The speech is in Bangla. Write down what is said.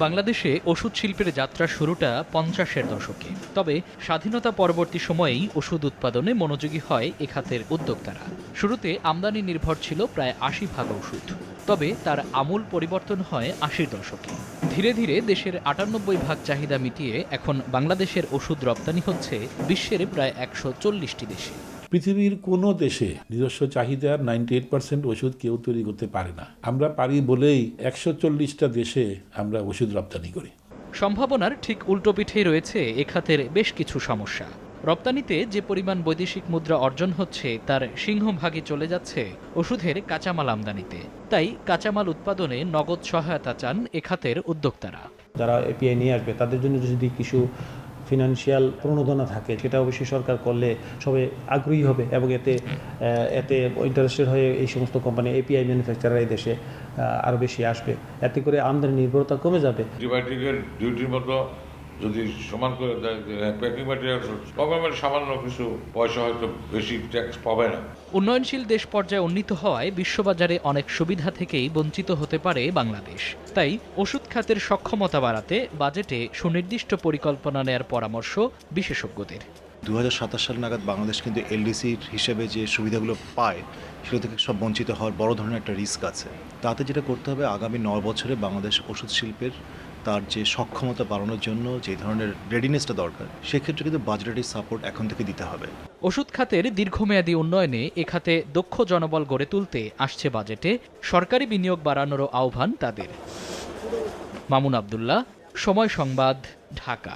বাংলাদেশে ওষুধ শিল্পের যাত্রা শুরুটা ৫০-এর দশকে। তবে স্বাধীনতা পরবর্তী সময়েই ওষুধ উৎপাদনে মনোযোগী হয় এ খাতের উদ্যোক্তারা। শুরুতে আমদানি নির্ভর ছিল প্রায় ৮০% ওষুধ। তবে তার আমূল পরিবর্তন হয় ৮০-র দশকে। ধীরে ধীরে দেশের ৯৮% চাহিদা মিটিয়ে এখন বাংলাদেশের ওষুধ রপ্তানি হচ্ছে বিশ্বের প্রায় ১৪০টি দেশে। পৃথিবীর কোনো দেশে নিজস্ব চাহিদার 98% ওষুধ কেউ তৈরি করতে পারে না। আমরা পারি বলেই ১৪০টা দেশে আমরা ওষুধ রপ্তানি করি। সম্ভাবনার ঠিক উল্টো পিঠেই রয়েছে এ খাতের বেশ কিছু সমস্যা। রপ্তানিতে যে পরিমাণ বৈদেশিক মুদ্রা অর্জন হচ্ছে তার সিংহভাগই চলে যাচ্ছে ওষুধের কাঁচামাল আমদানিতে। তাই কাঁচামাল উৎপাদনে নগদ সহায়তা চান এ খাতের উদ্যোক্তারা। যারা এপিআই নিয়ে আসবে তাদের জন্য যদি কিছু ফিনান্সিয়াল প্রণোদনা থাকে সেটা অবশ্যই সরকার করলে সবাই আগ্রহী হবে এবং এতে ইন্টারেস্টেড হয়ে এই সমস্ত কোম্পানি এপিআই ম্যানুফ্যাকচারার এই দেশে আরও বেশি আসবে। এতে করে আমদানি নির্ভরতা কমে যাবে। অ্যান্টিবায়োটিকের ডিউটির মতো যদি সমান করে দেয়, প্যাকিং ম্যাটেরিয়াল গভর্নমেন্ট সামান্য কিছু পয়সা হয়তো বেশি ট্যাক্স পাবে না। উন্নয়নশীল দেশ পর্যায়ে উন্নীত হওয়ায় বিশ্ববাজারে অনেক সুবিধা থেকেই বঞ্চিত হতে পারে বাংলাদেশ। তাই ওষুধ খাতের সক্ষমতা বাড়াতে বাজেটে সুনির্দিষ্ট পরিকল্পনা নেয়ার পরামর্শ বিশেষজ্ঞদের। ২০২৭ সাল নাগাদ বাংলাদেশ কিন্তু এলডিসির হিসেবে যে সুবিধাগুলো পায় সেগুলো থেকে সব বঞ্চিত হওয়ার বড় ধরনের একটা রিস্ক আছে। তাতে যেটা করতে হবে, আগামী ৯ বছরে বাংলাদেশ ওষুধ শিল্পের তার যে সক্ষমতা বাড়ানোর জন্য যে ধরনের রেডিনেসটা দরকার, সেক্ষেত্রে কিন্তু বাজেটারি সাপোর্ট এখন থেকে দিতে হবে। ওষুধ খাতের দীর্ঘমেয়াদী উন্নয়নে এ খাতে দক্ষ জনবল গড়ে তুলতে আসছে বাজেটে সরকারি বিনিয়োগ বাড়ানোরও আহ্বান তাদের। মামুন আবদুল্লাহ, সময় সংবাদ, ঢাকা।